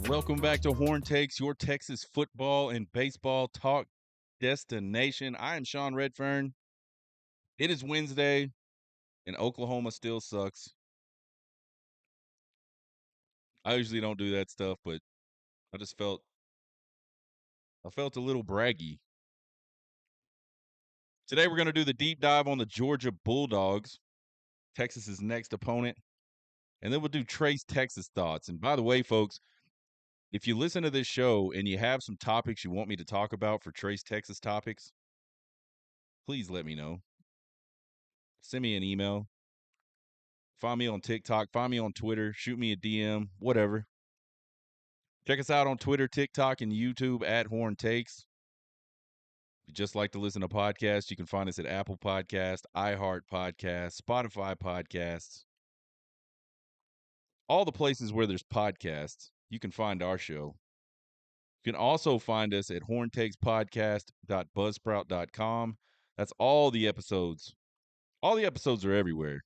Welcome back to Horn Takes, your Texas football and baseball talk destination. I am Sean Redfern. It is Wednesday, and Oklahoma still sucks. I usually don't do that stuff, but I just felt a little braggy. Today we're going to do the deep dive on the Georgia Bulldogs, Texas's next opponent, and then we'll do Trace Texas thoughts. And by the way, folks, if you listen to this show and you have some topics you want me to talk about for Trace Texas topics, please let me know. Send me an email. Find me on TikTok. Find me on Twitter. Shoot me a DM. Whatever. Check us out on Twitter, TikTok, and YouTube at Horn Takes. If you just like to listen to podcasts, you can find us at Apple Podcast, iHeart Podcast, Spotify Podcasts. All the places where there's podcasts, you can find our show. You can also find us at horntakespodcast.buzzsprout.com. That's all the episodes. All the episodes are everywhere.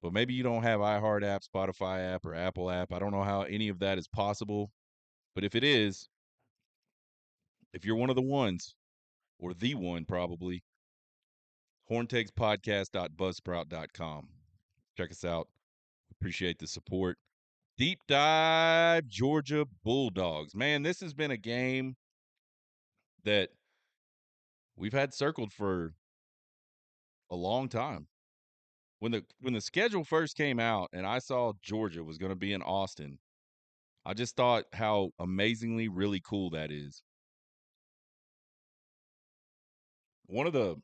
But maybe you don't have iHeart app, Spotify app, or Apple app. I don't know how any of that is possible. But if it is, if you're one of the ones, or the one probably, horntakespodcast.buzzsprout.com. Check us out. Appreciate the support. Deep dive Georgia Bulldogs. Man, this has been a game that we've had circled for a long time. When the schedule first came out and I saw Georgia was going to be in Austin, I just thought how amazingly really cool that is. One of the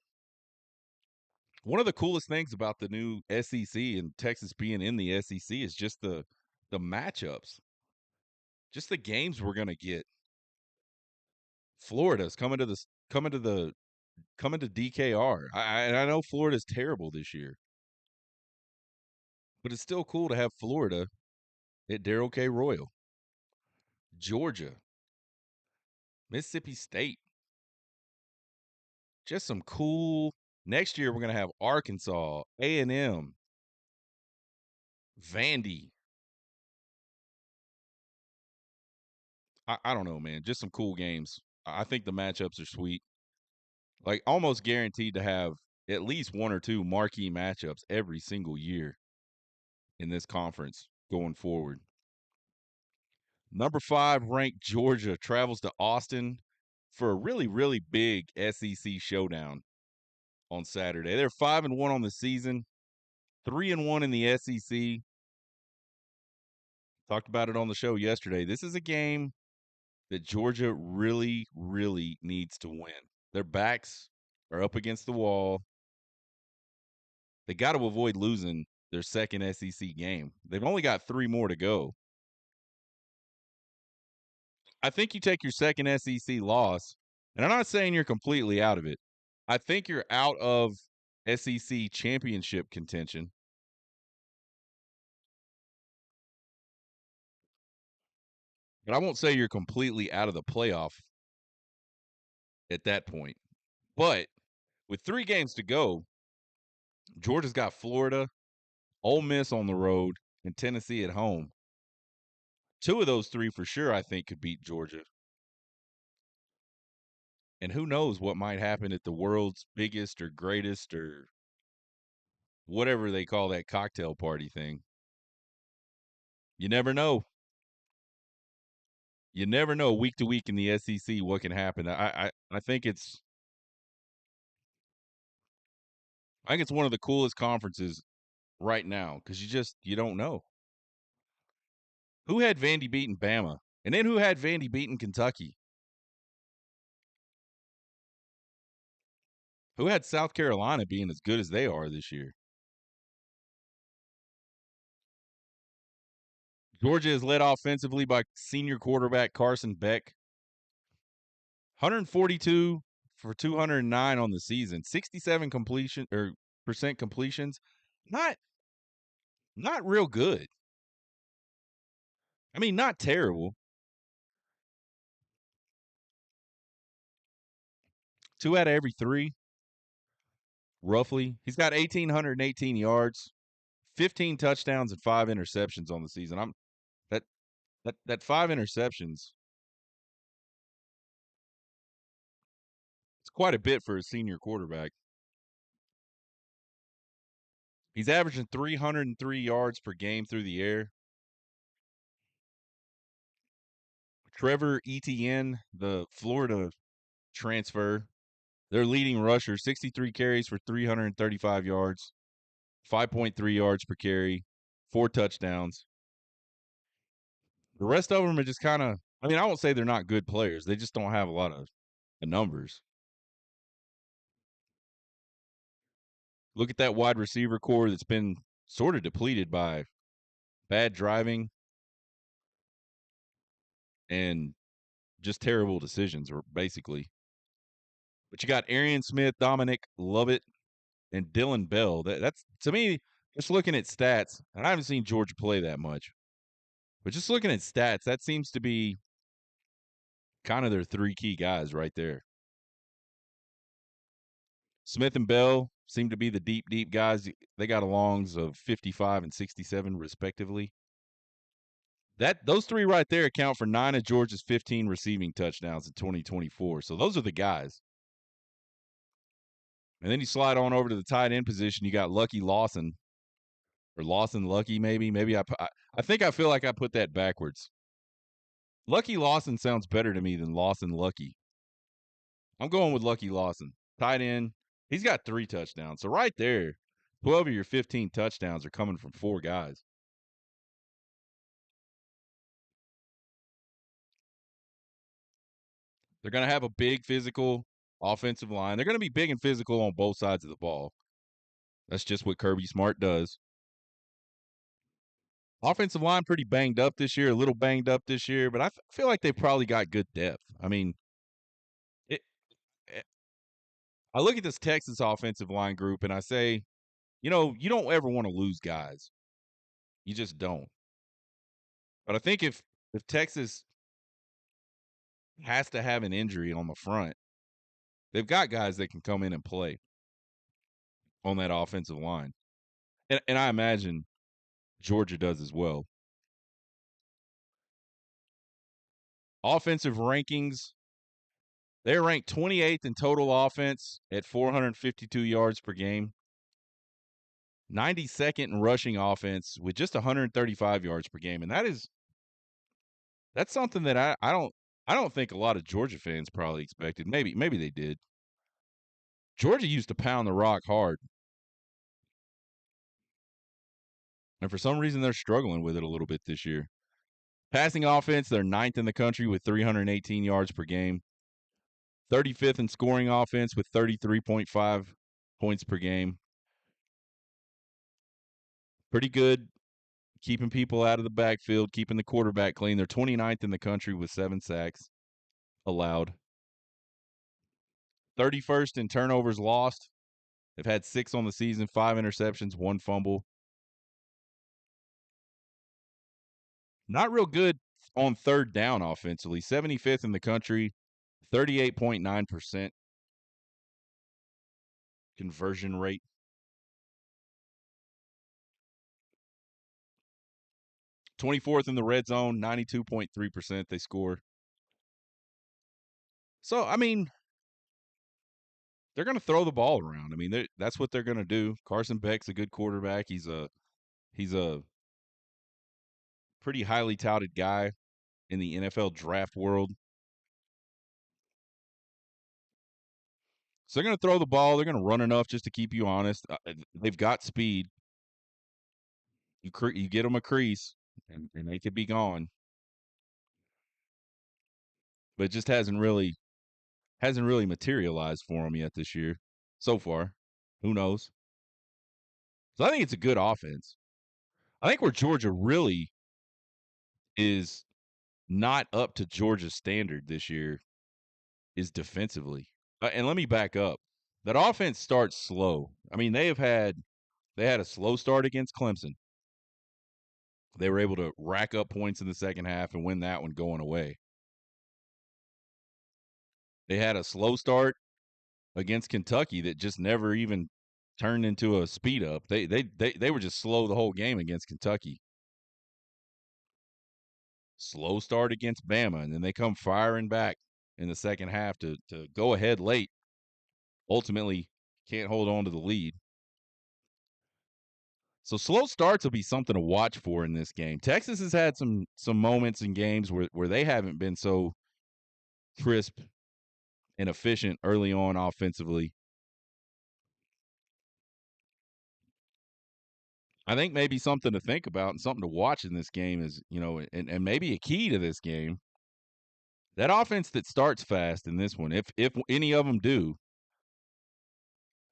coolest things about the new SEC and Texas being in the SEC is just the matchups. Just the games we're going to get. Florida's coming to DKR. I know Florida's terrible this year. But it's still cool to have Florida at Darrell K. Royal. Georgia, Mississippi State. Just some cool. Next year we're going to have Arkansas, A&M, Vandy. I don't know, man. Just some cool games. I think the matchups are sweet. Like almost guaranteed to have at least one or two marquee matchups every single year in this conference going forward. Number 5 ranked Georgia travels to Austin for a really, really big SEC showdown on Saturday. They're 5-1 on the season, 3-1 in the SEC. Talked about it on the show yesterday. This is a game that Georgia really, really needs to win. Their backs are up against the wall. They got to avoid losing their second SEC game. They've only got 3 more to go. I think you take your second SEC loss, and I'm not saying you're completely out of it. I think you're out of SEC championship contention. But I won't say you're completely out of the playoff at that point. But with 3 games to go, Georgia's got Florida, Ole Miss on the road, and Tennessee at home. 2 of those 3 for sure, I think, could beat Georgia. And who knows what might happen at the world's biggest or greatest or whatever they call that cocktail party thing. You never know. You never know week to week in the SEC what can happen. I think it's one of the coolest conferences right now because you don't know. Who had Vandy beating Bama? And then who had Vandy beating Kentucky? Who had South Carolina being as good as they are this year? Georgia is led offensively by senior quarterback Carson Beck. 142 for 209 on the season, 67 percent completions. Not real good. I mean, not terrible. 2 out of every 3, roughly. He's got 1,818 yards, 15 touchdowns, and 5 interceptions on the season. That 5 interceptions, it's quite a bit for a senior quarterback. He's averaging 303 yards per game through the air. Trevor Etienne, the Florida transfer, their leading rusher, 63 carries for 335 yards, 5.3 yards per carry, 4 touchdowns. The rest of them are just kind of, I mean, I won't say they're not good players. They just don't have a lot of the numbers. Look at that wide receiver core that's been sort of depleted by bad driving and just terrible decisions, or basically. But you got Arian Smith, Dominic Lovett, and Dylan Bell. That's to me, just looking at stats, and I haven't seen Georgia play that much, but just looking at stats, that seems to be kind of their three key guys right there. Smith and Bell seem to be the deep guys. They got a longs of 55 and 67 respectively. Those three right there account for 9 of Georgia's 15 receiving touchdowns in 2024. So those are the guys. And then you slide on over to the tight end position. You got Lucky Lawson, or Lawson Lucky, maybe. I think I feel like I put that backwards. Lucky Lawson sounds better to me than Lawson Lucky. I'm going with Lucky Lawson. Tight end. He's got 3 touchdowns. So right there, 12 of your 15 touchdowns are coming from 4 guys. They're going to have a big physical offensive line. They're going to be big and physical on both sides of the ball. That's just what Kirby Smart does. Offensive line pretty banged up this year, a little banged up this year, but I feel like they probably got good depth. I mean, it, it, I look at this Texas offensive line group and I say, you know, you don't ever want to lose guys. You just don't. But I think if Texas has to have an injury on the front, they've got guys that can come in and play on that offensive line. And I imagine Georgia does as well. Offensive rankings, they're ranked 28th in total offense at 452 yards per game. 92nd in rushing offense with just 135 yards per game. And that's something that I don't think a lot of Georgia fans probably expected. Maybe they did. Georgia used to pound the rock hard. And for some reason they're struggling with it a little bit this year. Passing offense, they're 9th in the country with 318 yards per game. 35th in scoring offense with 33.5 points per game. Pretty good keeping people out of the backfield, keeping the quarterback clean. They're 29th in the country with 7 sacks allowed. 31st in turnovers lost. They've had 6 on the season, 5 interceptions, 1 fumble. Not real good on third down offensively. 75th in the country, 38.9% conversion rate. 24th in the red zone, 92.3% they score. So, I mean, they're going to throw the ball around. I mean, that's what they're going to do. Carson Beck's a good quarterback. He's a pretty highly touted guy in the NFL draft world. So they're going to throw the ball. They're going to run enough just to keep you honest. They've got speed. You get them a crease, and they could be gone. But it just hasn't really materialized for them yet this year so far. Who knows? So I think it's a good offense. I think where Georgia really is not up to Georgia's standard this year is defensively. And let me back up. That offense starts slow. I mean, they had a slow start against Clemson. They were able to rack up points in the second half and win that one going away. They had a slow start against Kentucky that just never even turned into a speed up. They were just slow the whole game against Kentucky. Slow start against Bama, and then they come firing back in the second half to go ahead late. Ultimately, can't hold on to the lead. So slow starts will be something to watch for in this game. Texas has had some moments in games where they haven't been so crisp and efficient early on offensively. I think maybe something to think about and something to watch in this game is, and maybe a key to this game, that offense that starts fast in this one, if any of them do,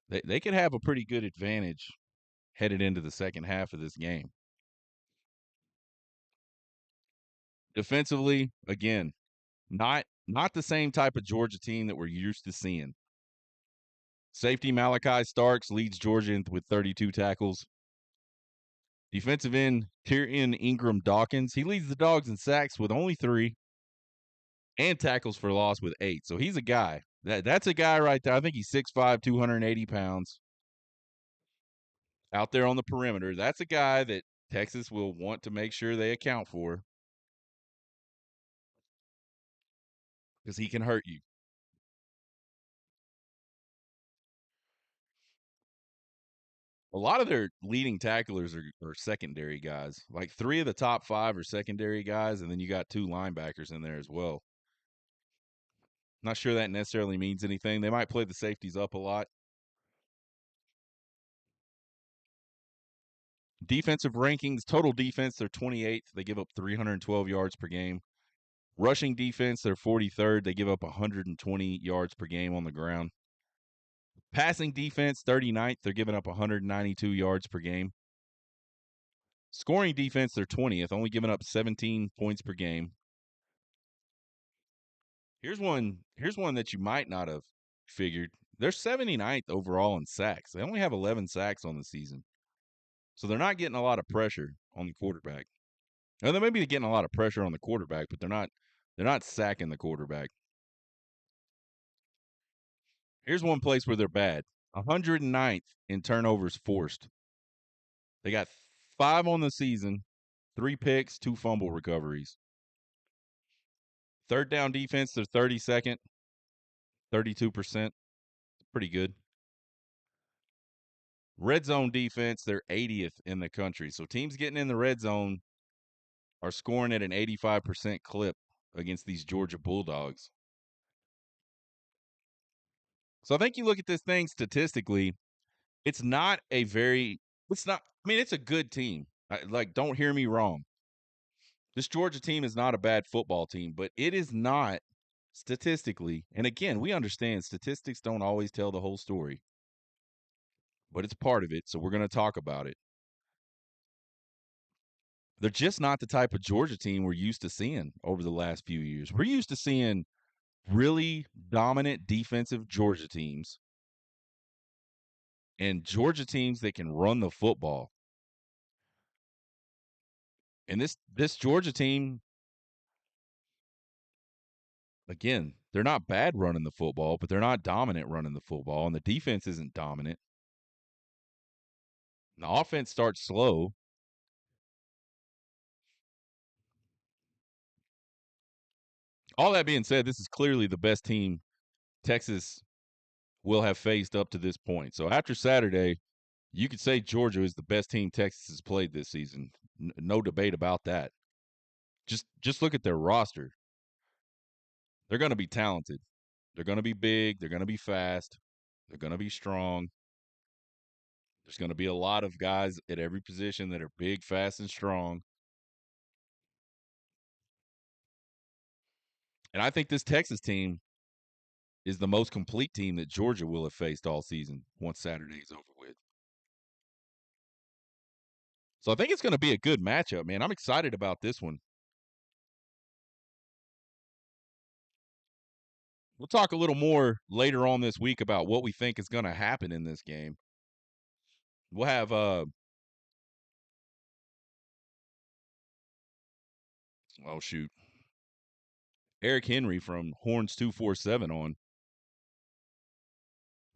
they could have a pretty good advantage headed into the second half of this game. Defensively, again, not the same type of Georgia team that we're used to seeing. Safety Malachi Starks leads Georgia with 32 tackles. Defensive end Tyrion Ingram Dawkins, he leads the Dogs in sacks with only 3 and tackles for loss with 8. So he's a guy. That's a guy right there. I think he's 6'5", 280 pounds out there on the perimeter. That's a guy that Texas will want to make sure they account for because he can hurt you. A lot of their leading tacklers are secondary guys. Like 3 of the top 5 are secondary guys, and then you got 2 linebackers in there as well. Not sure that necessarily means anything. They might play the safeties up a lot. Defensive rankings, total defense, they're 28th. They give up 312 yards per game. Rushing defense, they're 43rd. They give up 120 yards per game on the ground. Passing defense, 39th. They're giving up 192 yards per game. Scoring defense, they're 20th, only giving up 17 points per game. Here's one that you might not have figured. They're 79th overall in sacks. They only have 11 sacks on the season. So they're not getting a lot of pressure on the quarterback. Now, they may be getting a lot of pressure on the quarterback, but they're not sacking the quarterback. Here's one place where they're bad. 109th in turnovers forced. They got 5 on the season, 3 picks, 2 fumble recoveries. Third down defense, they're 32nd, 32%. Pretty good. Red zone defense, they're 80th in the country. So teams getting in the red zone are scoring at an 85% clip against these Georgia Bulldogs. So I think you look at this thing statistically, it's not, I mean, it's a good team. Don't hear me wrong. This Georgia team is not a bad football team, but it is not statistically. And again, we understand statistics don't always tell the whole story, but it's part of it. So we're going to talk about it. They're just not the type of Georgia team we're used to seeing over the last few years. We're used to seeing really dominant defensive Georgia teams and Georgia teams that can run the football. And this Georgia team, again, they're not bad running the football, but they're not dominant running the football, and the defense isn't dominant. The offense starts slow. All that being said, this is clearly the best team Texas will have faced up to this point. So after Saturday, you could say Georgia is the best team Texas has played this season. No debate about that. Just look at their roster. They're going to be talented. They're going to be big. They're going to be fast. They're going to be strong. There's going to be a lot of guys at every position that are big, fast, and strong. And I think this Texas team is the most complete team that Georgia will have faced all season once Saturday is over with. So I think it's going to be a good matchup, man. I'm excited about this one. We'll talk a little more later on this week about what we think is going to happen in this game. We'll have oh shoot, Eric Henry from Horns 247 on.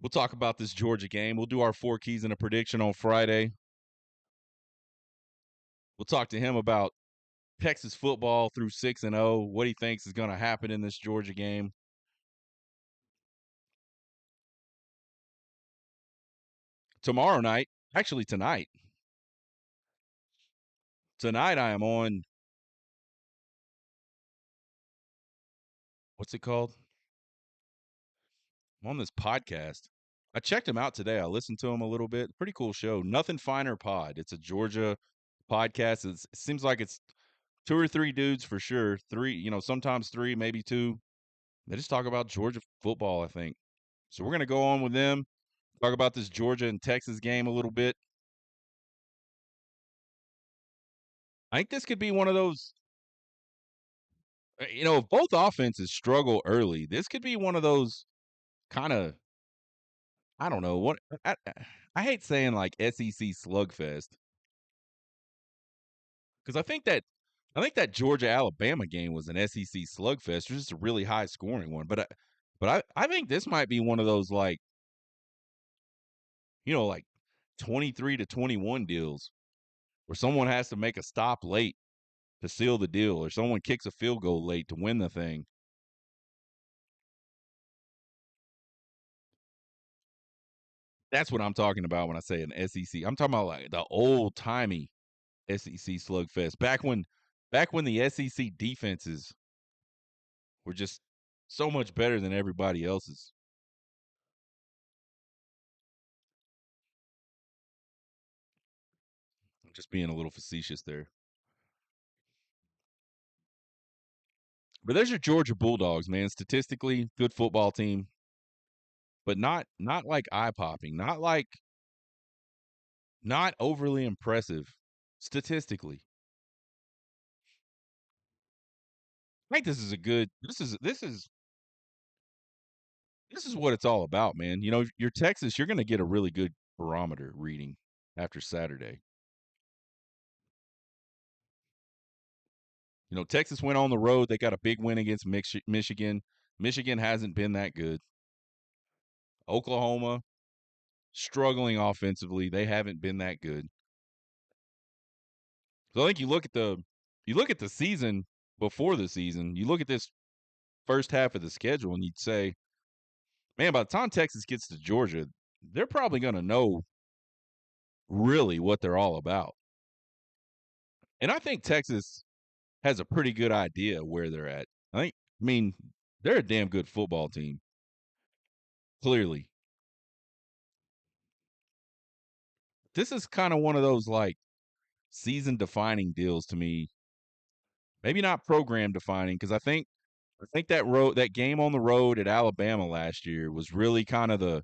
We'll talk about this Georgia game. We'll do our 4 keys and a prediction on Friday. We'll talk to him about Texas football through 6-0, what he thinks is going to happen in this Georgia game. Tomorrow night, actually tonight I am on, what's it called? I'm on this podcast. I checked him out today. I listened to him a little bit. Pretty cool show. Nothing Finer Pod. It's a Georgia podcast. It seems like it's two or three dudes for sure. Three, sometimes three, maybe two. They just talk about Georgia football, I think. So we're going to go on with them, talk about this Georgia and Texas game a little bit. I think this could be one of those, if both offenses struggle early, this could be one of those kind of, I don't know, I hate saying like SEC slugfest because I think that Georgia Alabama game was an SEC slugfest. It was just a really high scoring one. But I think this might be one of those like 23-21 deals where someone has to make a stop late to seal the deal, or someone kicks a field goal late to win the thing. That's what I'm talking about when I say an SEC. I'm talking about like the old timey SEC slugfest. Back when the SEC defenses were just so much better than everybody else's. I'm just being a little facetious there. But there's your Georgia Bulldogs, man. Statistically, good football team, but not like eye popping, not overly impressive statistically. I think this is what it's all about, man. You're Texas, you're going to get a really good barometer reading after Saturday. Texas went on the road. They got a big win against Michigan. Michigan hasn't been that good. Oklahoma struggling offensively. They haven't been that good. So I think you look at the season before the season. You look at this first half of the schedule, and you'd say, man, by the time Texas gets to Georgia, they're probably going to know really what they're all about. And I think Texas has a pretty good idea where they're at. I mean, they're a damn good football team. Clearly. This is kind of one of those like season defining deals to me. Maybe not program defining, because I think that game on the road at Alabama last year was really kind of the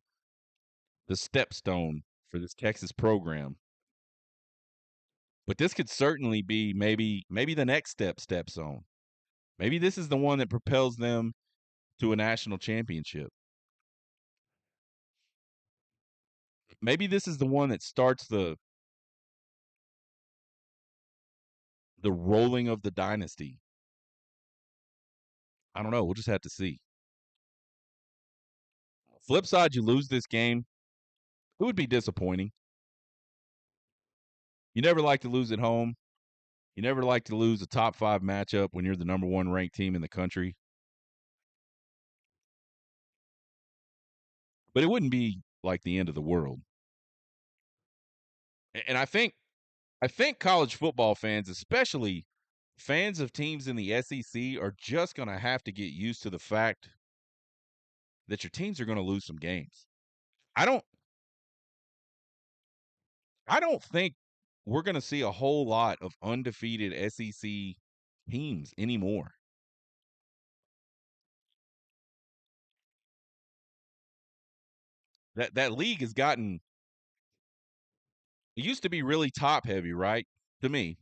stepstone for this Texas program. But this could certainly be maybe the next stepstone. Maybe this is the one that propels them to a national championship. Maybe this is the one that starts the rolling of the dynasty. I don't know. We'll just have to see. Flip side, you lose this game, it would be disappointing. You never like to lose at home. You never like to lose a top 5 matchup when you're the number 1 ranked team in the country. But it wouldn't be like the end of the world. And I think college football fans, especially fans of teams in the SEC, are just going to have to get used to the fact that your teams are going to lose some games. I don't I don't think we're going to see a whole lot of undefeated SEC teams anymore. That league has gotten, it used to be really top heavy, right? To me.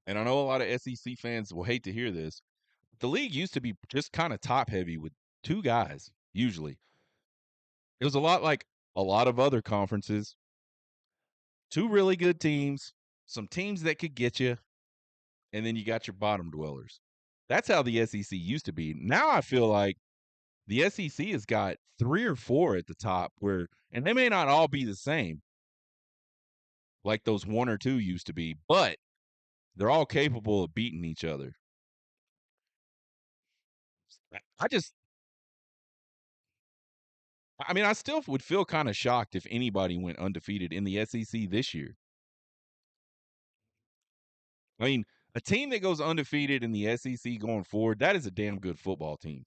And I know a lot of SEC fans will hate to hear this. The league used to be just kind of top heavy with two guys, usually. It was a lot like a lot of other conferences. Two really good teams, some teams that could get you, and then you got your bottom dwellers. That's how the SEC used to be. Now I feel like the SEC has got 3 or 4 at the top and they may not all be the same like those 1 or 2 used to be, but They're all capable of beating each other. I just, I mean, I still would feel kind of shocked if anybody went undefeated in the SEC this year. I mean, a team that goes undefeated in the SEC going forward, that is a damn good football team.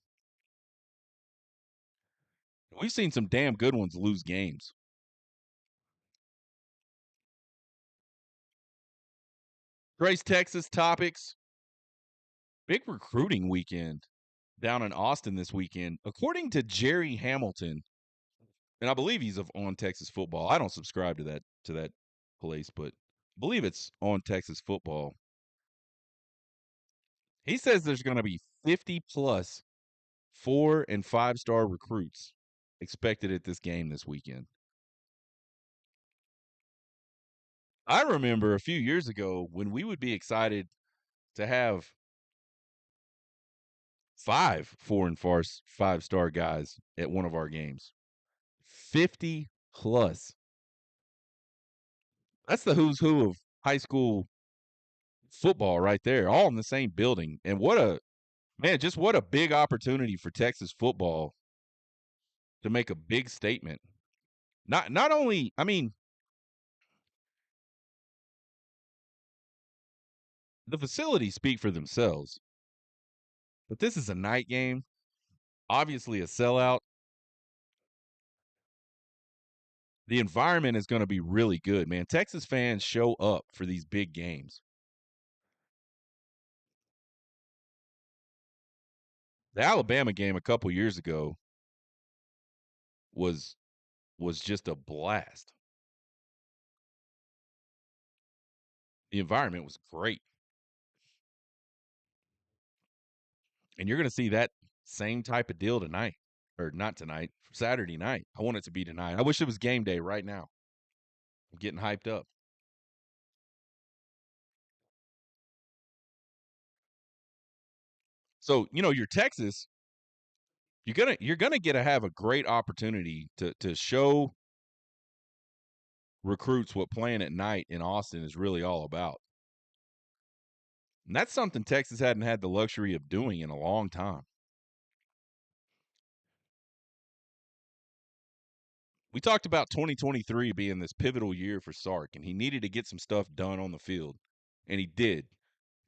We've seen some damn good ones lose games. Grace, Texas topics. Big recruiting weekend down in Austin this weekend. According to Jerry Hamilton, and I believe he's on Texas football. I don't subscribe to that place, but I believe it's on Texas football. He says there's going to be 50 plus 4 and 5-star recruits expected at this game this weekend. I remember a few years ago when we would be excited to have 5 4 and 5-star guys at one of our games. 50 plus. That's the who's who of high school football right there, all in the same building. And just what a big opportunity for Texas football to make a big statement. Not only, I mean, the facilities speak for themselves, but this is a night game, obviously a sellout. The environment is going to be really good, man. Texas fans show up for these big games. The Alabama game a couple years ago was just a blast. The environment was great. And you're going to see that same type of deal tonight, or not tonight, Saturday night. I want it to be tonight. I wish it was game day right now. I'm getting hyped up. So, you're Texas, you're gonna get to have a great opportunity to show recruits what playing at night in Austin is really all about. And that's something Texas hadn't had the luxury of doing in a long time. We talked about 2023 being this pivotal year for Sark, and he needed to get some stuff done on the field, and he did.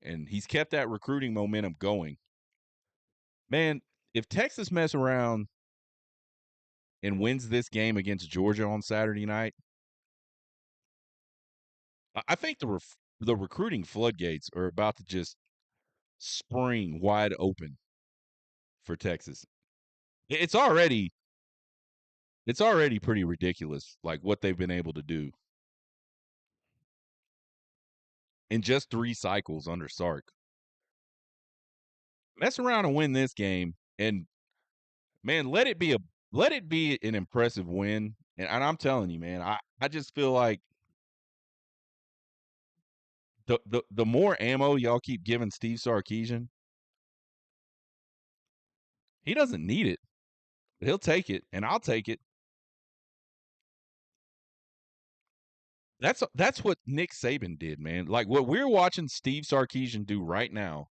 And he's kept that recruiting momentum going. Man, if Texas mess around and wins this game against Georgia on Saturday night, I think the recruiting floodgates are about to just spring wide open for Texas. It's already pretty ridiculous, like what they've been able to do in just 3 cycles under Sark. Mess around and win this game, and man, let it be an impressive win. And I'm telling you, man, I just feel like the more ammo y'all keep giving Steve Sarkisian, he doesn't need it. But he'll take it, and I'll take it. That's what Nick Saban did, man. Like what we're watching Steve Sarkisian do right now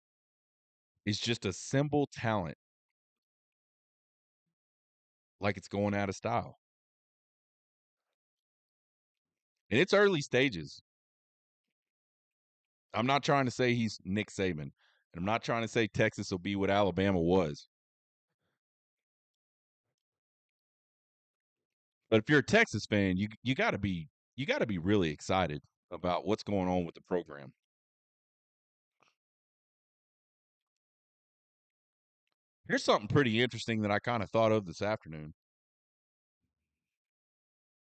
is just a simple talent, like it's going out of style. And it's early stages. I'm not trying to say he's Nick Saban. And I'm not trying to say Texas will be what Alabama was. But if you're a Texas fan, you got to be really excited about what's going on with the program. Here's something pretty interesting that I kind of thought of this afternoon.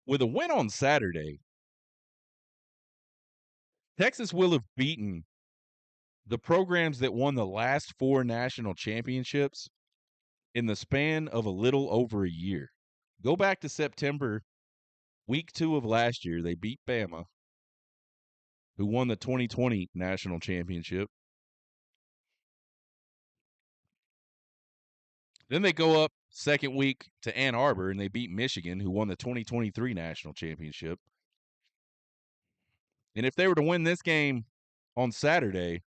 With a win on Saturday, Texas will have beaten the programs that won the last 4 national championships in the span of a little over a year. Go back to September, week 2 of last year, they beat Bama, who won the 2020 national championship. Then they go up second week to Ann Arbor and they beat Michigan, who won the 2023 national championship. And if they were to win this game on Saturday,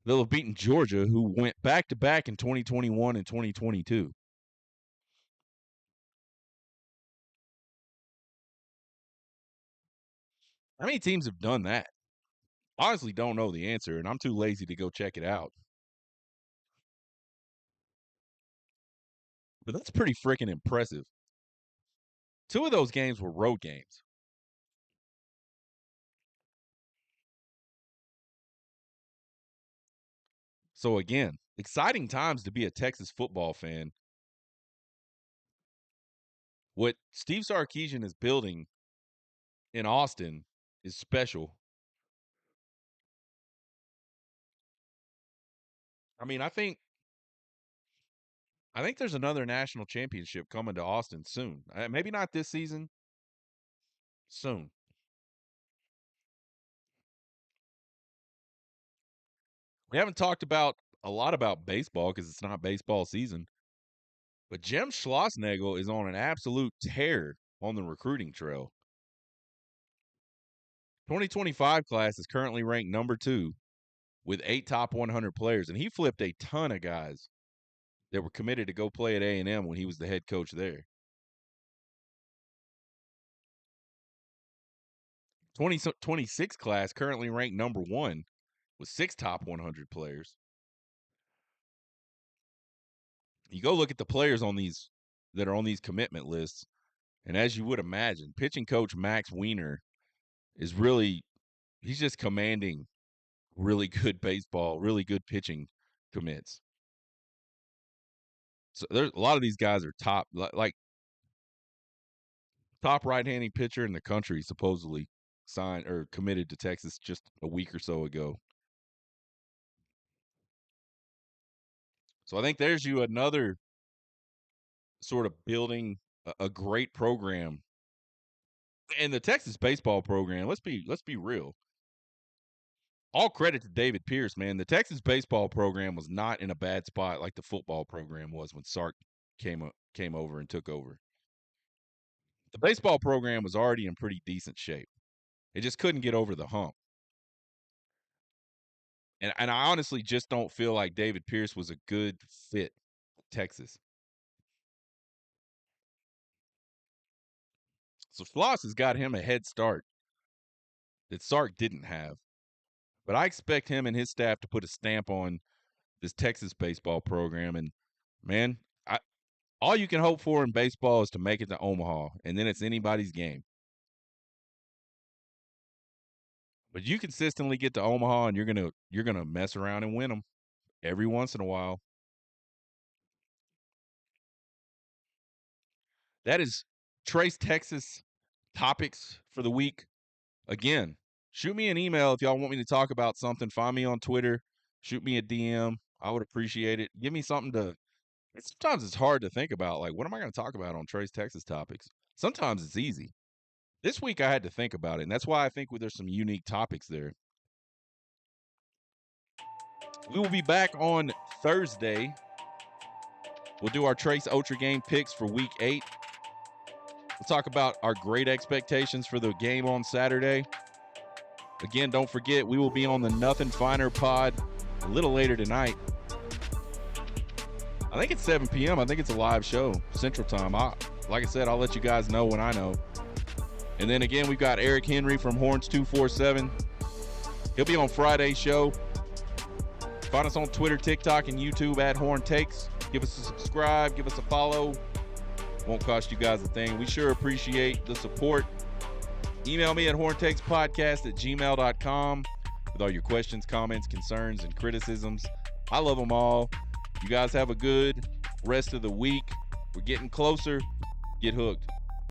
they'll have beaten Georgia, who went back-to-back in 2021 and 2022. How many teams have done that? Honestly, don't know the answer, and I'm too lazy to go check it out. But that's pretty freaking impressive. 2 of those games were road games. So again, exciting times to be a Texas football fan. What Steve Sarkisian is building in Austin is special. I mean, I think there's another national championship coming to Austin soon. Maybe not this season. Soon. We haven't talked a lot about baseball because it's not baseball season. But Jim Schlossnagle is on an absolute tear on the recruiting trail. 2025 class is currently ranked number 2 with 8 top 100 players, and he flipped a ton of guys that were committed to go play at A&M when he was the head coach there. 2026 class currently ranked number 1 with 6 top 100 players. You go look at the players that are on these commitment lists, and as you would imagine, pitching coach Max Weiner is he's just commanding really good baseball, really good pitching commits. So there's a lot of these guys are top, like top right-handed pitcher in the country, supposedly signed or committed to Texas just a week or so ago. So I think there's you another sort of building a great program. And the Texas baseball program, let's be real. All credit to David Pierce, man. The Texas baseball program was not in a bad spot like the football program was when Sark came over and took over. The baseball program was already in pretty decent shape. It just couldn't get over the hump. And I honestly just don't feel like David Pierce was a good fit for Texas. So Floss has got him a head start that Sark didn't have. But I expect him and his staff to put a stamp on this Texas baseball program. And, man, all you can hope for in baseball is to make it to Omaha, and then it's anybody's game. But you consistently get to Omaha, and you're gonna mess around and win them every once in a while. That is Trace Texas topics for the week. Again, shoot me an email if y'all want me to talk about something. Find me on Twitter. Shoot me a DM. I would appreciate it. Give me something to. Sometimes it's hard to think about. Like, what am I going to talk about on Trace Texas topics? Sometimes it's easy. This week I had to think about it, and that's why I think there's some unique topics there. We will be back on Thursday. We'll do our Trace Ultra game picks for Week 8. We'll talk about our great expectations for the game on Saturday. Again, don't forget, we will be on the Nothing Finer pod a little later tonight. I think it's 7 p.m. I think it's a live show, Central Time. Like I said, I'll let you guys know when I know. And then again, we've got Eric Henry from Horns 247. He'll be on Friday's show. Find us on Twitter, TikTok, and YouTube at Horn Takes. Give us a subscribe. Give us a follow. Won't cost you guys a thing. We sure appreciate the support. Email me at horntakespodcast@gmail.com with all your questions, comments, concerns, and criticisms. I love them all. You guys have a good rest of the week. We're getting closer. Get hooked.